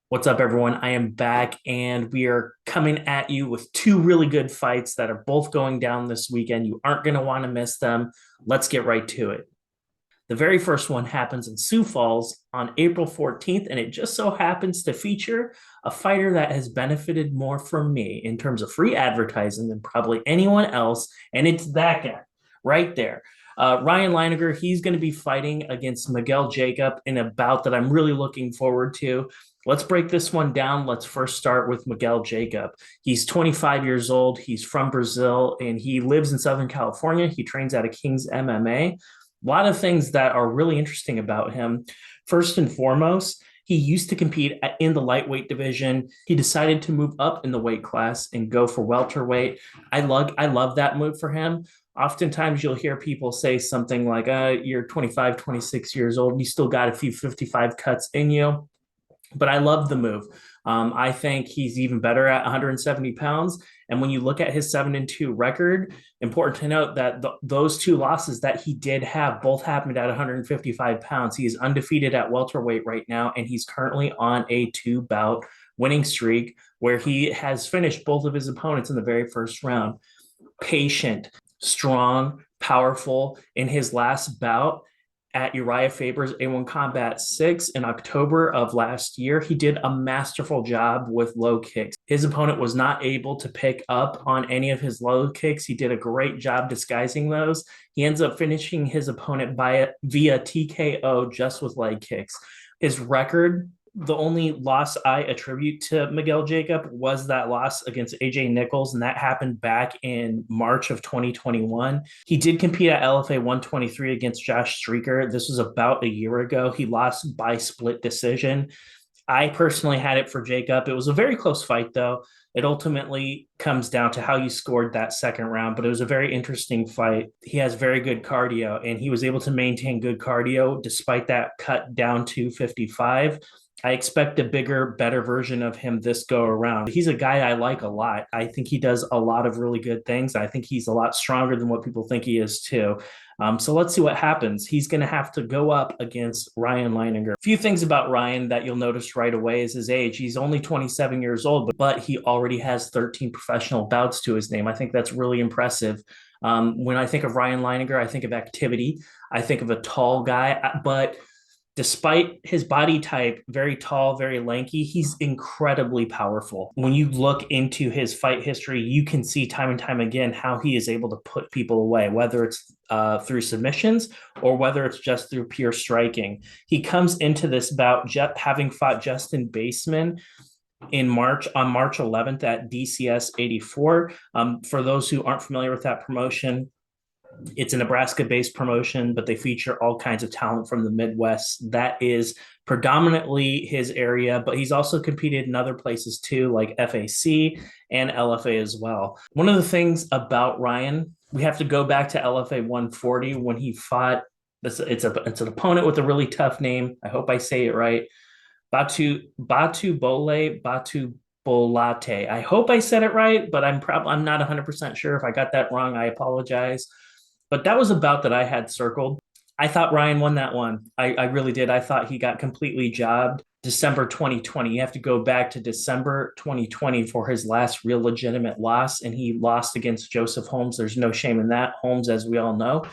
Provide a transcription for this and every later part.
What's up, everyone? I am back, and we are coming at you with two really good fights that are both going down this weekend. You aren't going to want to miss them. Let's get right to it. The very first one happens in Sioux Falls on April 14th, and it just so happens to feature a fighter that has benefited more from me in terms of free advertising than probably anyone else, and it's that guy right there. Ryan Leininger, he's going to be fighting against Miguel Jacob in a bout that I'm really looking forward to. Let's break this one down. Let's first start with Miguel Jacob. He's 25 years old. He's from Brazil, and he lives in Southern California. He trains out of King's MMA. A lot of things that are really interesting about him. First and foremost, he used to compete in the lightweight division. He decided to move up in the weight class and go for welterweight. I love that move for him. Oftentimes you'll hear people say something like, you're 25, 26 years old, you still got a few 55 cuts in you. But I love the move. I think he's even better at 170 pounds. And when you look at his 7-2 record, important to note that those two losses that he did have both happened at 155 pounds. He is undefeated at welterweight right now, and he's currently on a two-bout winning streak where he has finished both of his opponents in the very first round. Patient, strong, powerful. In his last bout, at Uriah Faber's A1 Combat 6 in October of last year, he did a masterful job with low kicks. His opponent was not able to pick up on any of his low kicks. He did a great job disguising those. He ends up finishing his opponent via TKO just with leg kicks. His record, the only loss I attribute to Miguel Jacob was that loss against AJ Nichols, and that happened back in March of 2021. He did compete at LFA 123 against Josh Streaker. This was about a year ago. He lost by split decision. I personally had it for Jacob. It was a very close fight, though. It ultimately comes down to how you scored that second round, but it was a very interesting fight. He has very good cardio, and he was able to maintain good cardio despite that cut down to 55. I expect a bigger, better version of him this go around. He's a guy I like a lot. I think he does a lot of really good things. I think he's a lot stronger than what people think he is, too. So let's see what happens. He's going to have to go up against Ryan Leininger. A few things about Ryan that you'll notice right away is his age. He's only 27 years old, but he already has 13 professional bouts to his name. I think that's really impressive. When I think of Ryan Leininger, I think of activity. I think of a tall guy, but despite his body type, very tall, very lanky, he's incredibly powerful. When you look into his fight history, you can see time and time again how he is able to put people away, whether it's through submissions or whether it's just through pure striking. He comes into this bout having fought Justin Baseman on March 11th at DCS 84. For those who aren't familiar with that promotion, it's a Nebraska-based promotion, but they feature all kinds of talent from the Midwest. That is predominantly his area, but he's also competed in other places too, like FAC and LFA as well. One of the things about Ryan, we have to go back to LFA 140 when he fought. It's an opponent with a really tough name. I hope I say it right. Batu Bolate. I hope I said it right, but I'm not 100% sure. If I got that wrong, I apologize. But that was a bout that I had circled. I thought Ryan won that one. I really did. I thought he got completely jobbed. December 2020. You have to go back to December 2020 for his last real legitimate loss, and he lost against Joseph Holmes. There's no shame in that. Holmes, as we all know,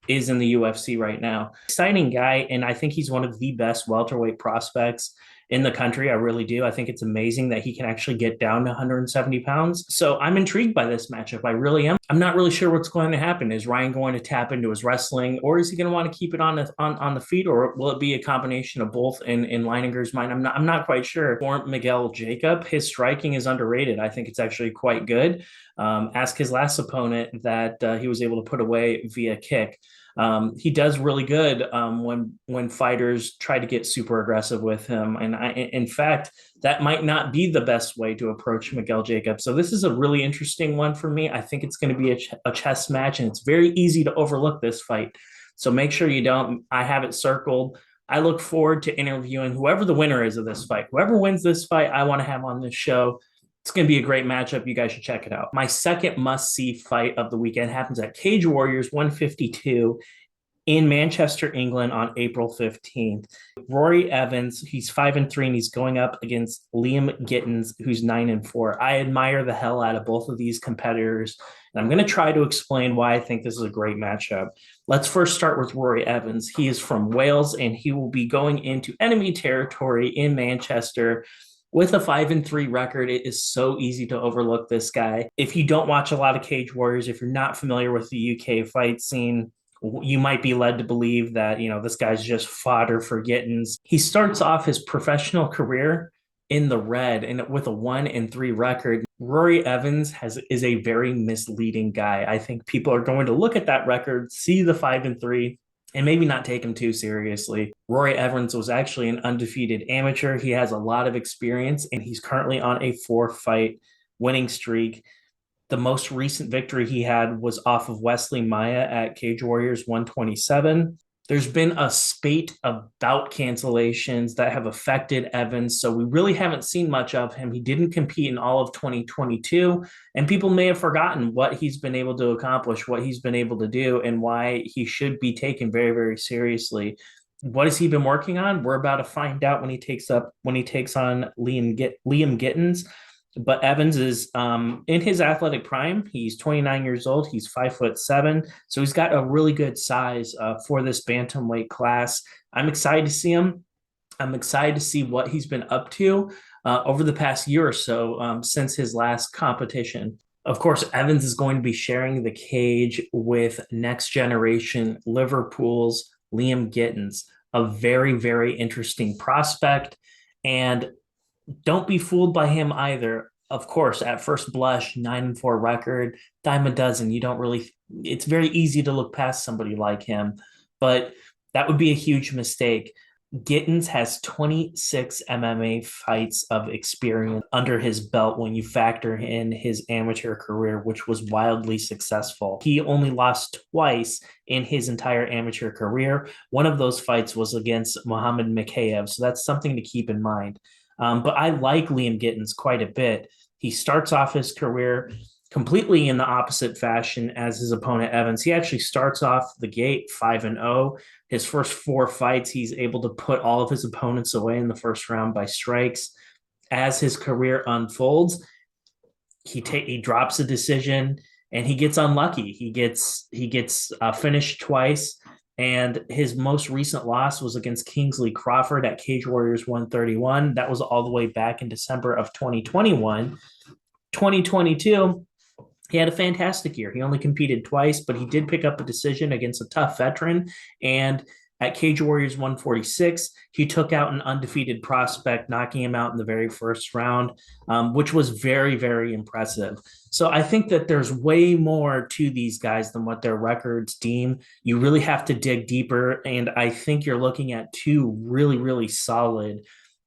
is in the UFC right now. Exciting guy, and I think he's one of the best welterweight prospects in the country. I really do. I think it's amazing that he can actually get down to 170 pounds. So I'm intrigued by this matchup. I really am. I'm not really sure what's going to happen. Is Ryan going to tap into his wrestling, or is he going to want to keep it on the feet, or will it be a combination of both in Leininger's mind? I'm not quite sure. For Miguel Jacob, his striking is underrated. I think it's actually quite good. Ask his last opponent that he was able to put away via kick. He does really good when fighters try to get super aggressive with him. And in fact, that might not be the best way to approach Miguel Jacob. So this is a really interesting one for me. I think it's going to be a chess match, and it's very easy to overlook this fight. So make sure you don't. I have it circled. I look forward to interviewing whoever the winner is of this fight. Whoever wins this fight, I want to have on this show. It's going to be a great matchup. You guys should check it out. My second must-see fight of the weekend happens at Cage Warriors 152 in Manchester, England on April 15th. Rory Evans, he's 5-3 and he's going up against Liam Gittins, who's 9-4. I admire the hell out of both of these competitors, and I'm going to try to explain why I think this is a great matchup. Let's first start with Rory Evans. He is from Wales and he will be going into enemy territory in Manchester. With a 5-3 record, it is so easy to overlook this guy. If you don't watch a lot of Cage Warriors, if you're not familiar with the UK fight scene, you might be led to believe that, this guy's just fodder for Gittins. He starts off his professional career in the red and with a 1-3 record. Rory Evans is a very misleading guy. I think people are going to look at that record, see the 5-3, and maybe not take him too seriously. Rory Evans was actually an undefeated amateur. He has a lot of experience, and he's currently on a 4-fight winning streak. The most recent victory he had was off of Wesley Maya at Cage Warriors 127. There's been a spate of bout cancellations that have affected Evans, so we really haven't seen much of him. He didn't compete in all of 2022, and people may have forgotten what he's been able to accomplish, what he's been able to do, and why he should be taken very, very seriously. What has he been working on? We're about to find out when he takes on Liam Gittins. But Evans is in his athletic prime. He's 29 years old. He's 5'7", so he's got a really good size for this bantamweight class. I'm excited to see him. I'm excited to see what he's been up to over the past year or so since his last competition. Of course, Evans is going to be sharing the cage with next generation Liverpool's Liam Gittins, a very, very interesting prospect. And don't be fooled by him either. Of course, at first blush, 9-4 record, dime a dozen. It's very easy to look past somebody like him, but that would be a huge mistake. Gittins has 26 MMA fights of experience under his belt when you factor in his amateur career, which was wildly successful. He only lost twice in his entire amateur career. One of those fights was against Muhammad Mikhaev, so that's something to keep in mind. But I like Liam Gittins quite a bit. He starts off his career completely in the opposite fashion as his opponent Evans. He actually starts off the gate 5-0. His first 4 fights, he's able to put all of his opponents away in the first round by strikes. As his career unfolds, he drops a decision and he gets unlucky. He gets finished twice. And his most recent loss was against Kingsley Crawford at Cage Warriors 131. That was all the way back in December of 2021. 2022, he had a fantastic year. He only competed twice, but he did pick up a decision against a tough veteran. And at Cage Warriors 146, he took out an undefeated prospect, knocking him out in the very first round, which was very, very impressive. So I think that there's way more to these guys than what their records deem. You really have to dig deeper, and I think you're looking at 2 really, really solid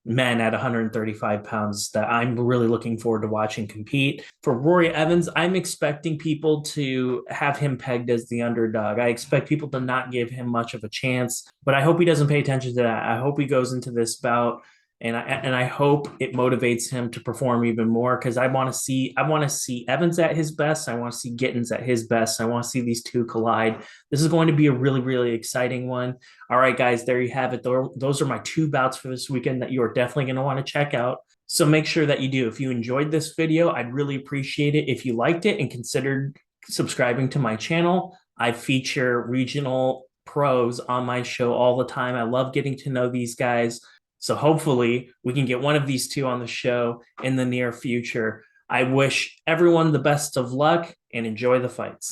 men at 135 pounds that I'm really looking forward to watching compete. For Rory Evans, I'm expecting people to have him pegged as the underdog. I expect people to not give him much of a chance, but I hope he doesn't pay attention to that. I hope he goes into this bout and I hope it motivates him to perform even more, because I want to see Evans at his best. I want to see Gittins at his best. I want to see these two collide. This is going to be a really, really exciting one. All right, guys, there you have it. Those are my 2 bouts for this weekend that you are definitely going to want to check out. So make sure that you do. If you enjoyed this video, I'd really appreciate it if you liked it and considered subscribing to my channel. I feature regional pros on my show all the time. I love getting to know these guys. So hopefully we can get one of these 2 on the show in the near future. I wish everyone the best of luck and enjoy the fights.